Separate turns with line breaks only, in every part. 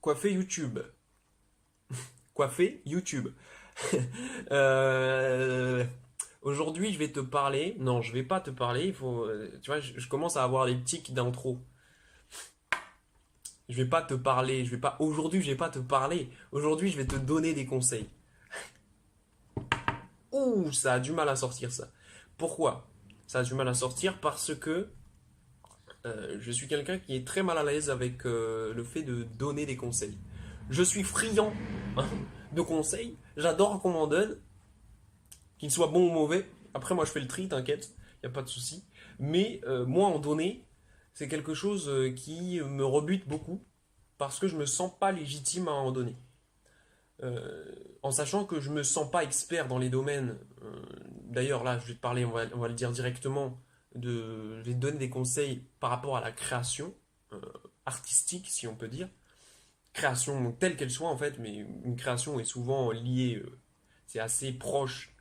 Coiffer YouTube. Coiffer YouTube. Euh, Aujourd'hui, je vais te parler. Non, je vais pas te parler. Il faut, tu vois, je commence à avoir les tics d'intro. Je vais pas te parler. Je vais pas. Aujourd'hui, je vais pas te parler. Aujourd'hui, je vais te donner des conseils. Ouh, ça a du mal à sortir ça. Pourquoi? Ça a du mal à sortir parce que je suis quelqu'un qui est très mal à l'aise avec le fait de donner des conseils. Je suis friand hein, de conseils. J'adore qu'on m'en donne, qu'ils soient bons ou mauvais. Après, moi, je fais le tri, t'inquiète, il n'y a pas de souci. Mais moi, en donner, c'est quelque chose qui me rebute beaucoup parce que je me sens pas légitime à en donner. Euh, En sachant que je me sens pas expert dans les domaines. D'ailleurs, là, je vais te parler, on va le dire directement, je vais te donner des conseils par rapport à la création euh, artistique, si on peut dire. Création telle qu'elle soit, en fait, mais une création est souvent liée, c'est assez proche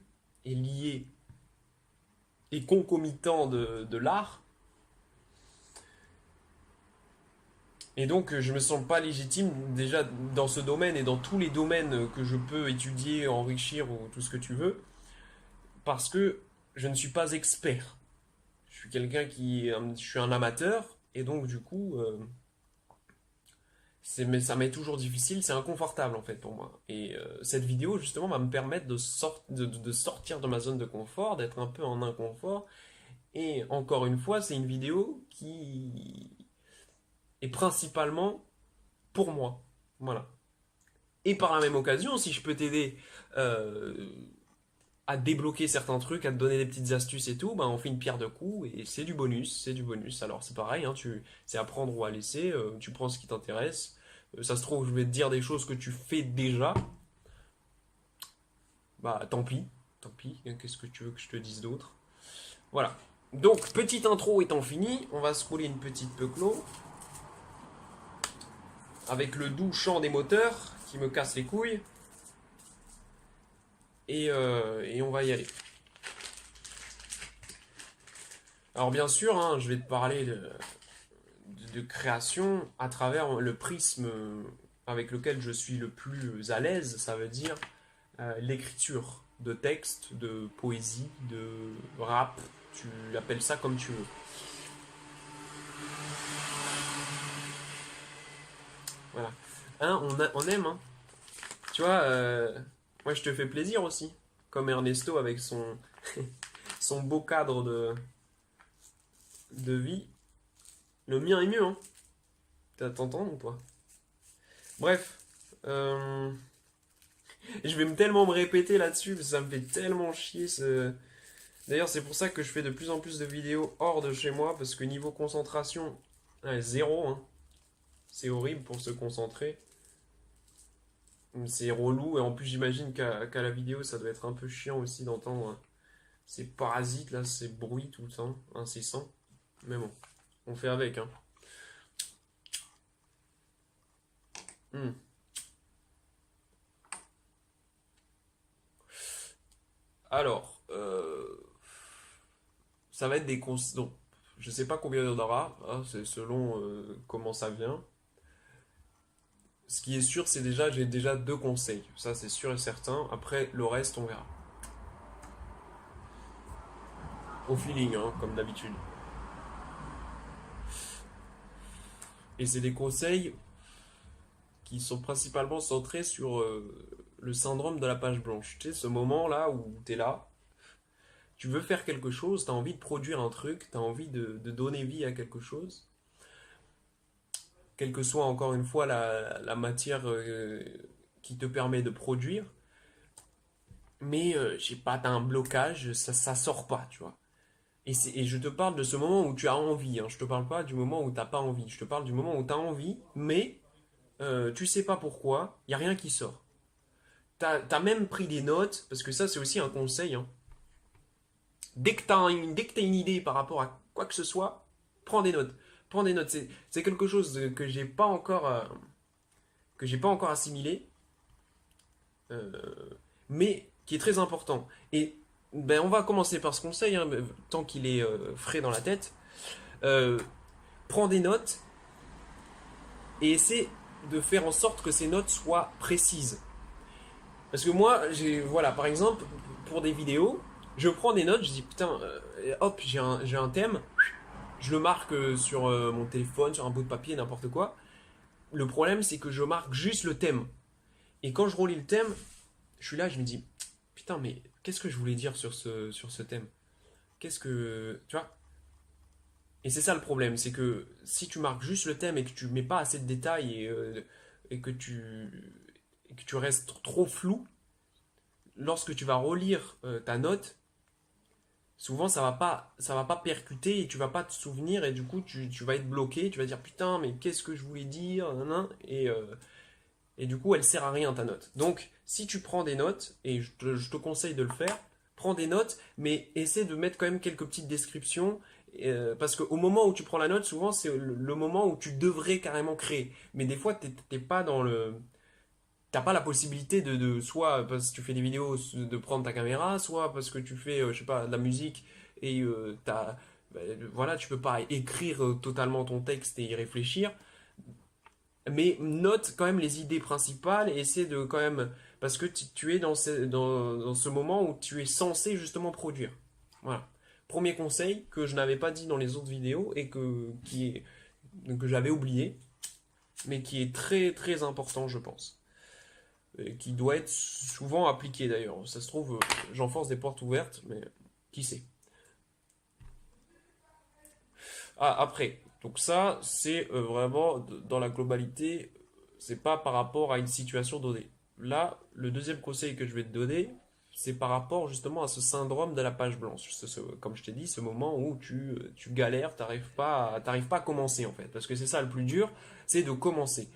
et lié et concomitant de l'art. Et donc, je me sens pas légitime déjà dans ce domaine et dans tous les domaines que je peux étudier, enrichir ou tout ce que tu veux, parce que je ne suis pas expert. Je suis quelqu'un je suis un amateur et donc du coup, mais ça m'est toujours difficile, c'est inconfortable en fait pour moi. Et cette vidéo justement va me permettre de sortir de ma zone de confort, d'être un peu en inconfort. Et encore une fois, c'est une vidéo qui est principalement pour moi. Voilà. Et par la même occasion, si je peux t'aider euh, à débloquer certains trucs, à te donner des petites astuces et tout, ben on fait une pierre de coups et c'est du bonus, c'est du bonus. Alors c'est pareil, hein, c'est à prendre ou à laisser, tu prends ce qui t'intéresse. Ça se trouve, je vais te dire des choses que tu fais déjà, bah tant pis, qu'est-ce que tu veux que je te dise d'autre? Voilà. Donc, petite intro étant finie, on va se rouler une petite peuclo avec le doux chant des moteurs qui me casse les couilles et on va y aller. Alors bien sûr, hein, je vais te parler de création à travers le prisme avec lequel je suis le plus à l'aise, ça veut dire l'écriture de textes, de poésie, de rap, tu appelles ça comme tu veux. Voilà. Hein, on aime, hein. Tu vois, moi je te fais plaisir aussi, comme Ernesto avec son beau cadre de vie. Le mien est mieux, hein. T'entends ou pas? Bref, euh, je vais tellement me répéter là-dessus, parce que ça me fait tellement chier. D'ailleurs, c'est pour ça que je fais de plus en plus de vidéos hors de chez moi, parce que niveau concentration, ouais, zéro, hein. C'est horrible pour se concentrer. C'est relou, et en plus j'imagine qu'à la vidéo, ça doit être un peu chiant aussi d'entendre ces parasites là, ces bruits tout le temps, incessants. Mais bon, on fait avec, hein. Hmm. Alors, ça va être des conseils. Donc, je sais pas combien il y en aura, hein, c'est selon comment ça vient. Ce qui est sûr, c'est déjà, j'ai déjà deux conseils. Ça, c'est sûr et certain. Après, le reste, on verra. Au feeling, hein, comme d'habitude. Et c'est des conseils qui sont principalement centrés sur le syndrome de la page blanche. Tu sais, ce moment-là où tu es là, tu veux faire quelque chose, tu as envie de produire un truc, tu as envie de donner vie à quelque chose, quelle que soit encore une fois la matière qui te permet de produire, mais je sais pas, tu as un blocage, ça sort pas, tu vois. Et je te parle de ce moment où tu as envie, hein. Je te parle pas du moment où t'as pas envie, je te parle du moment où tu as envie, mais tu sais pas pourquoi, il n'y a rien qui sort. T'as même pris des notes, parce que ça c'est aussi un conseil, hein. Dès que t'as une idée par rapport à quoi que ce soit, prends des notes. Prends des notes. C'est quelque chose que j'ai pas encore assimilé, euh, mais qui est très important. Et ben, on va commencer par ce conseil, hein, tant qu'il est frais dans la tête. Euh, Prends des notes et essaie. de faire en sorte que ces notes soient précises. Parce que moi, voilà, par exemple, pour des vidéos, je prends des notes, je dis putain, hop, j'ai un thème, je le marque sur mon téléphone, sur un bout de papier, n'importe quoi. Le problème, c'est que je marque juste le thème. Et quand je relis le thème, je suis là, je me dis putain, mais qu'est-ce que je voulais dire sur ce thème? Qu'est-ce que. Tu vois? Et c'est ça le problème, c'est que si tu marques juste le thème et que tu mets pas assez de détails et et que tu restes trop flou, lorsque tu vas relire ta note, souvent ça va pas percuter et tu vas pas te souvenir et du coup tu vas être bloqué, tu vas dire putain mais qu'est-ce que je voulais dire, nan, et du coup elle sert à rien ta note. Donc si tu prends des notes, et je te conseille de le faire, prends des notes mais essaie de mettre quand même quelques petites descriptions. Parce qu'au moment où tu prends la note, souvent c'est le moment où tu devrais carrément créer. Mais des fois, t'es pas dans le, t'as pas la possibilité soit parce que tu fais des vidéos, de prendre ta caméra, soit parce que tu fais, je sais pas, de la musique et bah, voilà, tu peux pas écrire totalement ton texte et y réfléchir. Mais note quand même les idées principales et essaie de quand même, parce que tu es dans ce moment où tu es censé justement produire. Voilà. Premier conseil que je n'avais pas dit dans les autres vidéos et que j'avais oublié, mais qui est très très important, je pense. Et qui doit être souvent appliqué d'ailleurs. Ça se trouve, j'enfonce des portes ouvertes, mais qui sait. Ah, après, donc ça, c'est vraiment dans la globalité, c'est pas par rapport à une situation donnée. Là, le deuxième conseil que je vais te donner, c'est par rapport justement à ce syndrome de la page blanche. Comme je t'ai dit, ce moment où tu galères, t'arrives pas à commencer en fait. Parce que c'est ça le plus dur, c'est de commencer.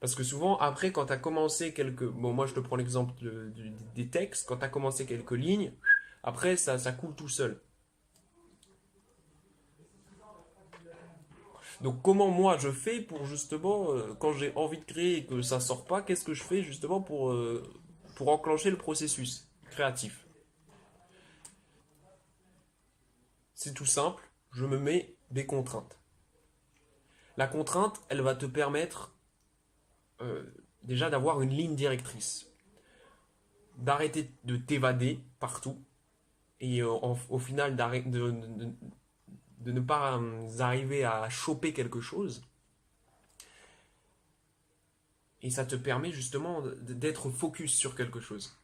Parce que souvent, après, quand tu as commencé quelques... Bon, moi, je te prends l'exemple des textes. Quand tu as commencé quelques lignes, après, ça coule tout seul. Donc, comment moi, je fais pour justement, quand j'ai envie de créer et que ça sort pas, qu'est-ce que je fais justement pour enclencher le processus créatif? C'est tout simple, je me mets des contraintes. La contrainte, elle va te permettre euh, déjà d'avoir une ligne directrice, d'arrêter de t'évader partout et au final de ne pas arriver à choper quelque chose. Et ça te permet justement d'être focus sur quelque chose.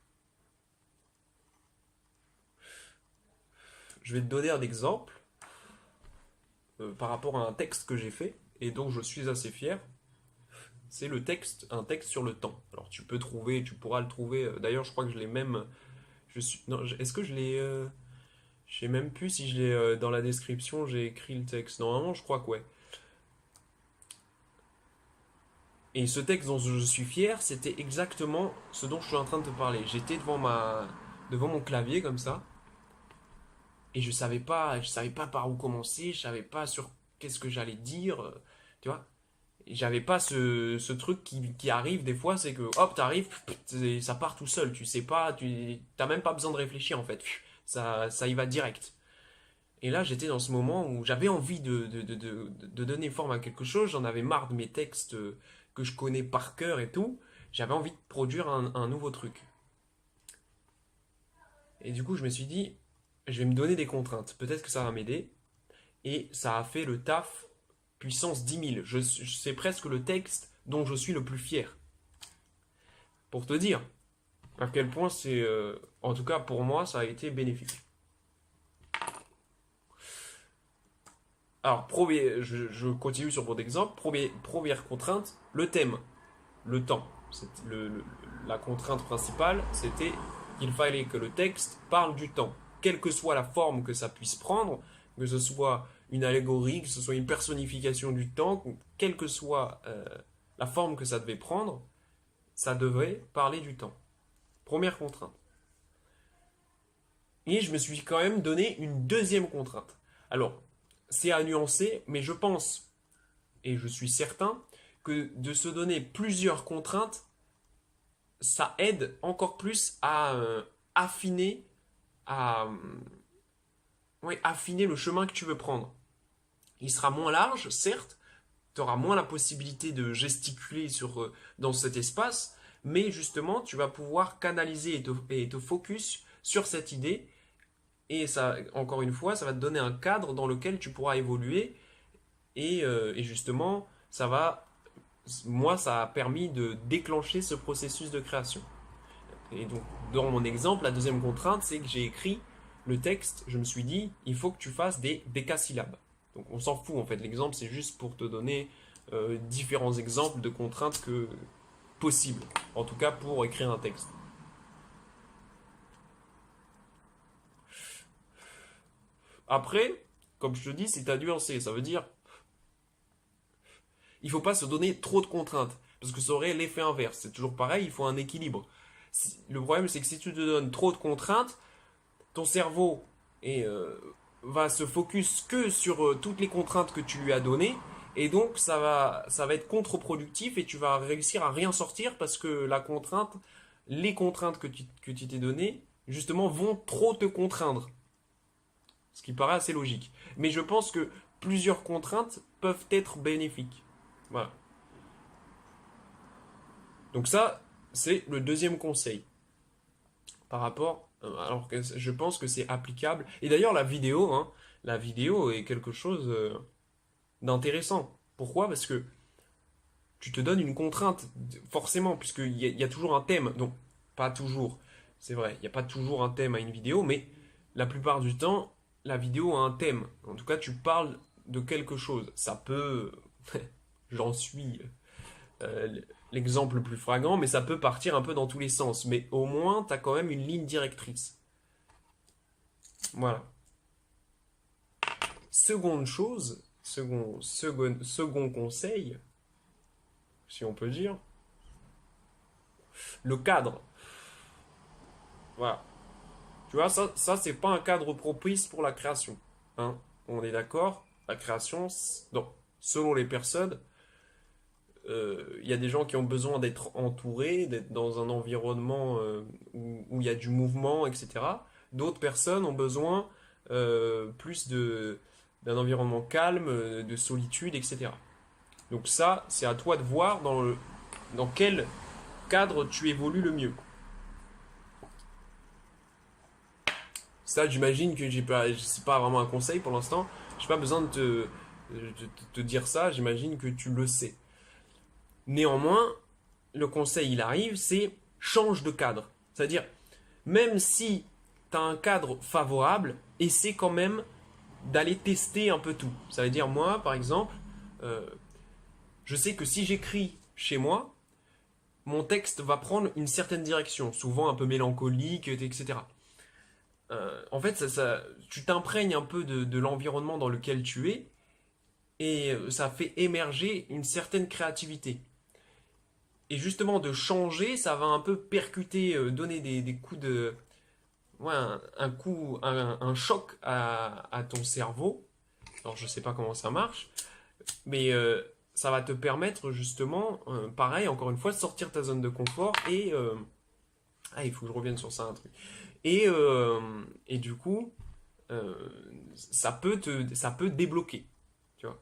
Je vais te donner un exemple par rapport à un texte que j'ai fait et dont je suis assez fier. C'est un texte sur le temps. Alors tu pourras le trouver. D'ailleurs, je crois que je l'ai même. Non, est-ce que je l'ai je sais même plus si je l'ai dans la description, j'ai écrit le texte. Normalement, je crois que ouais. Et ce texte dont je suis fier, c'était exactement ce dont je suis en train de te parler. J'étais devant mon clavier comme ça, et je savais pas par où commencer, je savais pas sur qu'est-ce que j'allais dire, tu vois. Et j'avais pas ce truc qui arrive des fois, c'est que hop, t'arrives, ça part tout seul. Tu sais pas, t'as même pas besoin de réfléchir en fait. Ça y va direct. Et là, j'étais dans ce moment où j'avais envie de donner forme à quelque chose. J'en avais marre de mes textes que je connais par cœur et tout. J'avais envie de produire un nouveau truc. Et du coup, je me suis dit, je vais me donner des contraintes. Peut-être que ça va m'aider. Et ça a fait le taf puissance 10 000. C'est presque le texte dont je suis le plus fier. Pour te dire à quel point en tout cas pour moi, ça a été bénéfique. Alors, je continue sur mon exemple. Première contrainte, le thème, le temps. La contrainte principale, c'était qu'il fallait que le texte parle du temps. Quelle que soit la forme que ça puisse prendre, que ce soit une allégorie, que ce soit une personnification du temps, quelle que soit la forme que ça devait prendre, ça devait parler du temps. Première contrainte. Et je me suis quand même donné une deuxième contrainte. Alors, c'est à nuancer, mais je pense, et je suis certain, que de se donner plusieurs contraintes, ça aide encore plus à affiner, à, ouais, affiner le chemin que tu veux prendre. Il sera moins large, certes, auras moins la possibilité de gesticuler dans cet espace, mais justement, tu vas pouvoir canaliser et te focus sur cette idée. Et ça, encore une fois, ça va te donner un cadre dans lequel tu pourras évoluer. Et justement, moi, ça a permis de déclencher ce processus de création. Et donc, dans mon exemple, la deuxième contrainte, c'est que j'ai écrit le texte, je me suis dit, il faut que tu fasses des décasyllabes. Donc, on s'en fout, en fait. L'exemple, c'est juste pour te donner différents exemples de contraintes possibles. En tout cas, pour écrire un texte. Après, comme je te dis, c'est à nuancer. Ça veut dire, il ne faut pas se donner trop de contraintes. Parce que ça aurait l'effet inverse. C'est toujours pareil, il faut un équilibre. Le problème, c'est que si tu te donnes trop de contraintes, ton cerveau va se focus que sur toutes les contraintes que tu lui as données. Et donc, ça va être contre-productif et tu vas réussir à rien sortir parce que les contraintes que tu t'es données, justement, vont trop te contraindre. Ce qui paraît assez logique. Mais je pense que plusieurs contraintes peuvent être bénéfiques. Voilà. Donc ça, c'est le deuxième conseil. Par rapport, alors que je pense que c'est applicable. Et d'ailleurs, la vidéo est quelque chose d'intéressant. Pourquoi? Parce que tu te donnes une contrainte, forcément, puisqu'il y a toujours un thème. Donc, pas toujours, c'est vrai, il n'y a pas toujours un thème à une vidéo, mais la plupart du temps, la vidéo a un thème. En tout cas, tu parles de quelque chose. Ça peut, j'en suis l'exemple le plus flagrant, mais ça peut partir un peu dans tous les sens. Mais au moins, tu as quand même une ligne directrice. Voilà. Seconde chose, second conseil, si on peut dire, le cadre. Voilà. Tu vois, ça c'est pas un cadre propice pour la création. Hein. On est d'accord? La création, donc, selon les personnes, il y a des gens qui ont besoin d'être entourés, d'être dans un environnement où il y a du mouvement, etc. D'autres personnes ont besoin plus d'un environnement calme, de solitude, etc. Donc ça, c'est à toi de voir dans quel cadre tu évolues le mieux. Ça, j'imagine que c'est pas vraiment un conseil pour l'instant. J'ai pas besoin de te dire ça. J'imagine que tu le sais. Néanmoins, le conseil, il arrive, c'est change de cadre. C'est-à-dire, même si tu as un cadre favorable, essaie quand même d'aller tester un peu tout. Ça veut dire, moi, par exemple, je sais que si j'écris chez moi, mon texte va prendre une certaine direction, souvent un peu mélancolique, etc. En fait, tu t'imprègnes un peu de l'environnement dans lequel tu es et ça fait émerger une certaine créativité. Et justement, de changer, ça va un peu percuter, donner des coups de... Ouais, un choc à ton cerveau. Alors, je sais pas comment ça marche, mais ça va te permettre justement, pareil, encore une fois, de sortir de ta zone de confort et... il faut que je revienne sur ça, un truc. Et du coup, ça peut débloquer. Tu vois.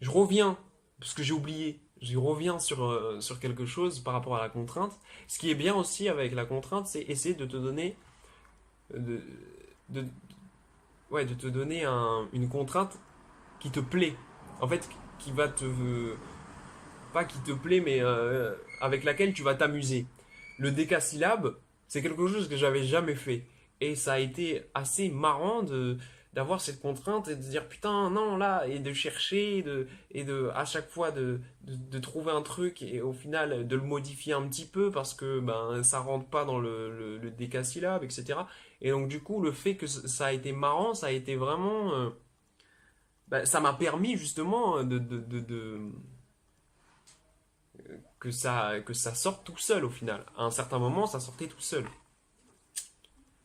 Je reviens, parce que j'ai oublié, je reviens sur quelque chose par rapport à la contrainte. Ce qui est bien aussi avec la contrainte, c'est essayer de te donner, de, de, ouais, de te donner une contrainte qui te plaît. En fait, qui va pas qui te plaît, mais avec laquelle tu vas t'amuser. Le décasyllabe, c'est quelque chose que j'avais jamais fait. Et ça a été assez marrant d'avoir cette contrainte et de dire putain, non, là, et de chercher, à chaque fois de trouver un truc et au final de le modifier un petit peu parce que ben, ça rentre pas dans le décasyllabe, etc. Et donc, du coup, le fait que ça a été marrant, ça a été vraiment. Ça m'a permis justement que ça sorte tout seul au final. À un certain moment, ça sortait tout seul.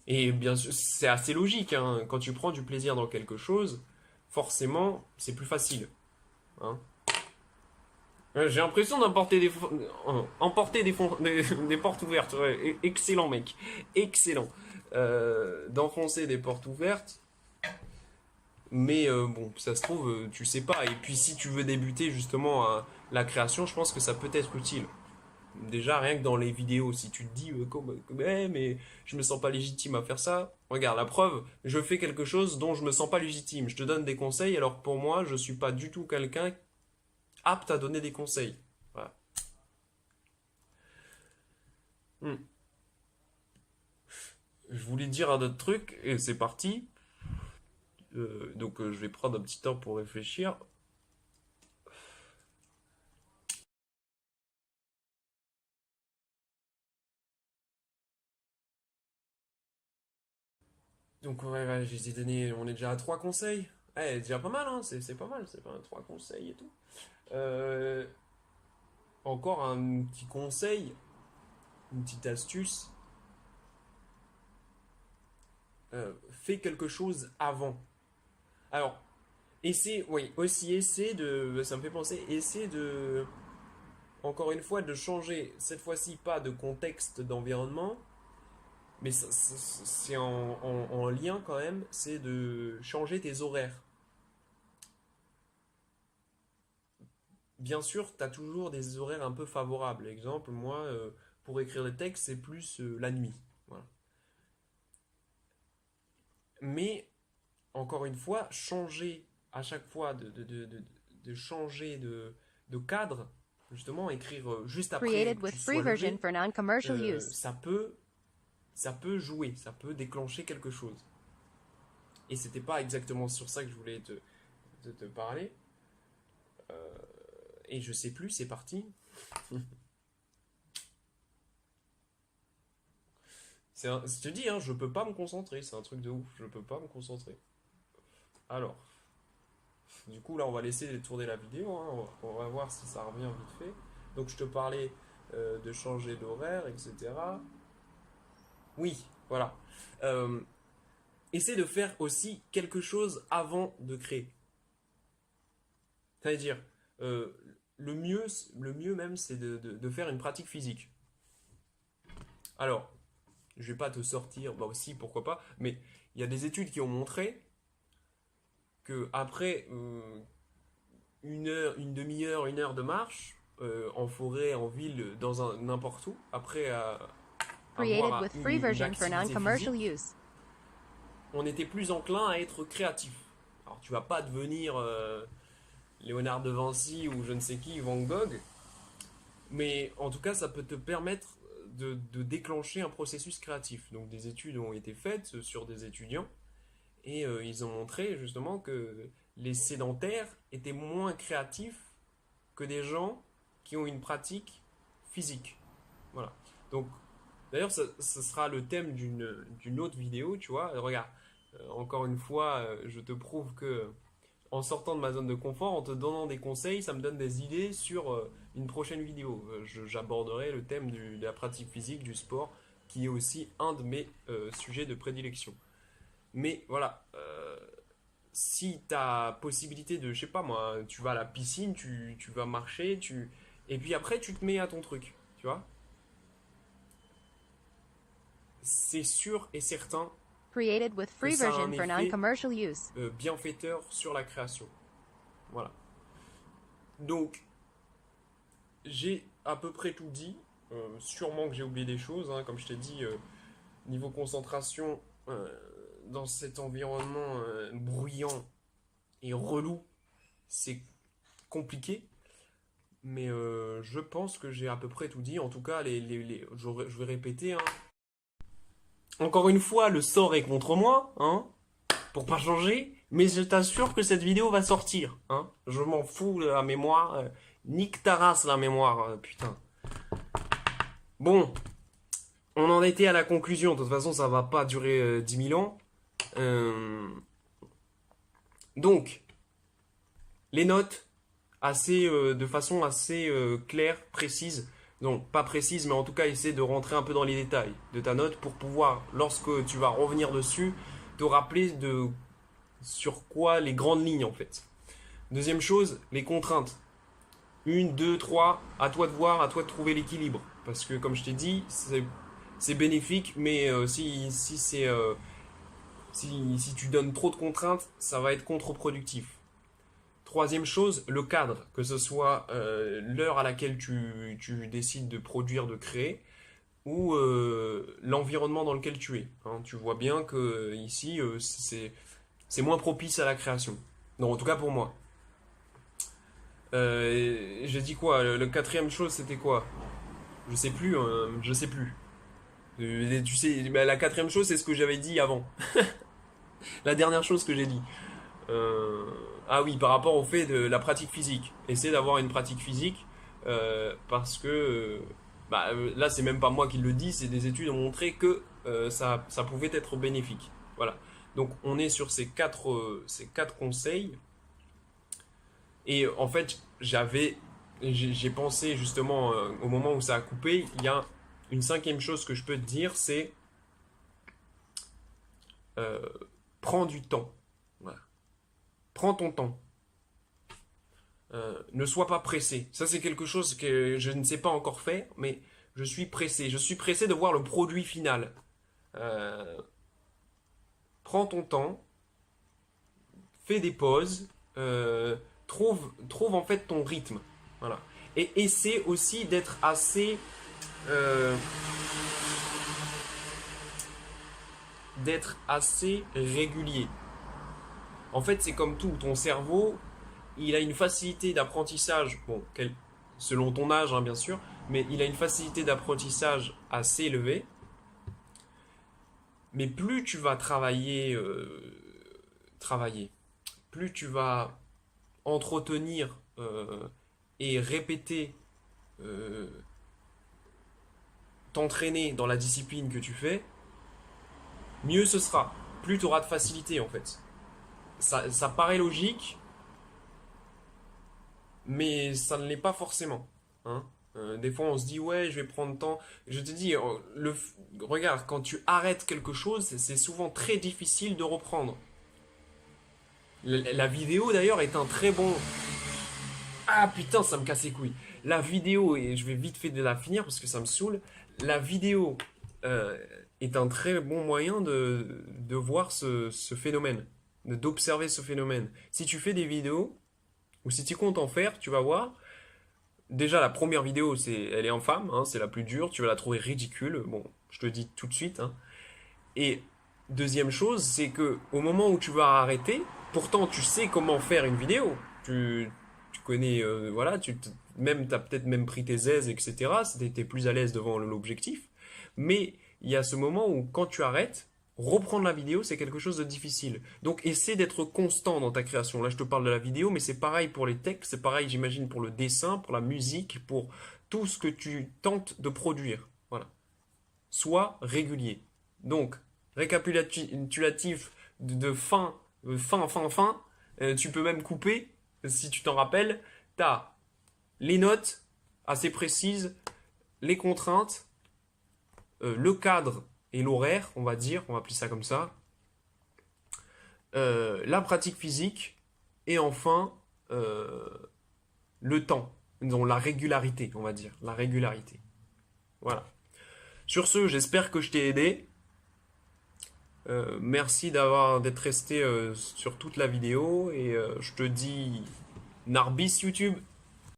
Et bien sûr, c'est assez logique, hein. Quand tu prends du plaisir dans quelque chose, forcément, c'est plus facile. Hein. J'ai l'impression d'emporter des portes ouvertes. Ouais, excellent, mec. Excellent. D'enfoncer des portes ouvertes. Mais bon, ça se trouve, tu sais pas. Et puis si tu veux débuter justement la création, je pense que ça peut être utile. Déjà, rien que dans les vidéos, si tu te dis, mais je me sens pas légitime à faire ça, regarde, la preuve, je fais quelque chose dont je me sens pas légitime. Je te donne des conseils, alors pour moi, je suis pas du tout quelqu'un apte à donner des conseils. Voilà. Hmm. Je voulais te dire un autre truc, et c'est parti. Donc, je vais prendre un petit temps pour réfléchir. Donc, ouais, j'ai donné, on est déjà à 3 conseils. Ouais, déjà pas mal, hein, c'est pas mal, c'est pas 3 conseils et tout. Euh, Encore un petit conseil, une petite astuce, fais quelque chose avant. Alors, essaie, oui, aussi essaie de, ça me fait penser, essaie de, encore une fois, de changer, cette fois-ci pas de contexte d'environnement, mais c'est en lien quand même, c'est de changer tes horaires. Bien sûr, tu as toujours des horaires un peu favorables. Exemple, moi, pour écrire des textes, c'est plus la nuit. Voilà. Mais encore une fois, changer à chaque fois de changer de cadre, justement, écrire juste après
Created
que
with
tu
free
sois
version
levé,
for non-commercial use.
ça peut jouer, ça peut déclencher quelque chose. Et c'était pas exactement sur ça que je voulais te parler. Et je sais plus, c'est parti. Je te dis, hein, je peux pas me concentrer, c'est un truc de ouf, je peux pas me concentrer. Alors, du coup, là, on va laisser tourner la vidéo, hein, on va voir si ça revient vite fait. Donc, je te parlais de changer d'horaire, etc. Oui, voilà. Euh, Essaie de faire aussi quelque chose avant de créer. C'est-à-dire, euh, le mieux même, c'est de faire une pratique physique. Alors, je vais pas te sortir, bah aussi, pourquoi pas, mais il y a des études qui ont montré que après une heure, une demi-heure, 1 heure de marche, en forêt, en ville, dans n'importe où, après
Created
avoir
with free
une
version for
activité
non-commercial
physique,
use.
on était plus enclin à être créatif. Alors tu vas pas devenir Léonard de Vinci ou je ne sais qui, Van Gogh, mais en tout cas ça peut te permettre de déclencher un processus créatif. Donc des études ont été faites sur des étudiants et ils ont montré justement que les sédentaires étaient moins créatifs que des gens qui ont une pratique physique. Voilà. Donc, d'ailleurs, ça sera le thème d'une autre vidéo, tu vois. Regarde, encore une fois, je te prouve que en sortant de ma zone de confort, en te donnant des conseils, ça me donne des idées sur une prochaine vidéo. J'aborderai le thème de la pratique physique, du sport, qui est aussi un de mes sujets de prédilection. Mais voilà, si tu as possibilité de, je sais pas moi, tu vas à la piscine, tu vas marcher, et puis après tu te mets à ton truc, tu vois. C'est sûr et certain
Created with
que
free
ça a un
version for
effet
non-commercial use.
bienfaiteur sur la création. Voilà. Donc, j'ai à peu près tout dit. Sûrement que j'ai oublié des choses, hein, comme je t'ai dit, niveau concentration, dans cet environnement bruyant et relou, c'est compliqué. Mais je pense que j'ai à peu près tout dit. En tout cas, je vais répéter, hein. Encore une fois, le sort est contre moi, hein, pour pas changer. Mais je t'assure que cette vidéo va sortir, hein. Je m'en fous de la mémoire. Nique ta race, la mémoire, putain. Bon, on en était à la conclusion. De toute façon, ça va pas durer 10 000 ans. Euh, donc, les notes, de façon assez claire, précise. Donc, pas précise, mais en tout cas, essaie de rentrer un peu dans les détails de ta note pour pouvoir, lorsque tu vas revenir dessus, te rappeler sur quoi les grandes lignes en fait. Deuxième chose, les contraintes. Une, deux, trois, à toi de voir, à toi de trouver l'équilibre. Parce que, comme je t'ai dit, c'est bénéfique, mais si Si tu donnes trop de contraintes, ça va être contre-productif. Troisième chose, le cadre, que ce soit l'heure à laquelle tu décides de produire, de créer, ou l'environnement dans lequel tu es. Hein. Tu vois bien que ici, c'est moins propice à la création. Non, en tout cas pour moi. J'ai dit quoi? Le quatrième chose, c'était quoi? Je sais plus, je sais plus. Tu sais, bah, la quatrième chose, c'est ce que j'avais dit avant. La dernière chose que j'ai dit. Euh, ah oui, par rapport au fait de la pratique physique. Essayer d'avoir une pratique physique parce que là, c'est même pas moi qui le dis, c'est des études ont montré que ça pouvait être bénéfique. Voilà. Donc on est sur ces quatre conseils. Et en fait, j'ai pensé justement au moment où ça a coupé, il y a une cinquième chose que je peux te dire, c'est euh, prends du temps. Voilà. Prends ton temps. Ne sois pas pressé. Ça, c'est quelque chose que je ne sais pas encore faire, mais je suis pressé. Je suis pressé de voir le produit final. Euh, Prends ton temps, fais des pauses, trouve en fait ton rythme. Voilà. Et essaie aussi euh, d'être assez régulier. En fait, c'est comme tout. Ton cerveau, il a une facilité d'apprentissage, bon, selon ton âge, hein, bien sûr, mais il a une facilité d'apprentissage assez élevée. Mais plus tu vas travailler, plus tu vas entretenir et répéter, euh, t'entraîner dans la discipline que tu fais, mieux ce sera. Plus tu auras de facilité en fait. Ça paraît logique, mais ça ne l'est pas forcément. Hein. Des fois, on se dit, ouais, je vais prendre le temps. Je te dis, regarde, quand tu arrêtes quelque chose, c'est souvent très difficile de reprendre. La vidéo, d'ailleurs, est un très bon... Ah putain, ça me casse les couilles. La vidéo, et je vais vite fait de la finir parce que ça me saoule. La vidéo euh, est un très bon moyen de voir ce phénomène, d'observer ce phénomène. Si tu fais des vidéos, ou si tu comptes en faire, tu vas voir. Déjà, la première vidéo, elle est infâme, hein, c'est la plus dure, tu vas la trouver ridicule. Bon, je te le dis tout de suite. Hein. Et deuxième chose, c'est que au moment où tu vas arrêter, pourtant tu sais comment faire une vidéo. Tu connais, voilà, t'as peut-être même pris tes aises, etc. T'es plus à l'aise devant l'objectif. Mais il y a ce moment où quand tu arrêtes, reprendre la vidéo, c'est quelque chose de difficile. Donc essaie d'être constant dans ta création. Là, je te parle de la vidéo, mais c'est pareil pour les textes, c'est pareil, j'imagine, pour le dessin, pour la musique, pour tout ce que tu tentes de produire. Voilà. Sois régulier. Donc, récapitulatif de fin, tu peux même couper, si tu t'en rappelles, tu as les notes assez précises, les contraintes, le cadre et l'horaire, on va dire, on va appeler ça comme ça, la pratique physique, et enfin, le temps, donc la régularité, on va dire, la régularité. Voilà. Sur ce, j'espère que je t'ai aidé. Merci d'être resté sur toute la vidéo et je te dis Narbis YouTube.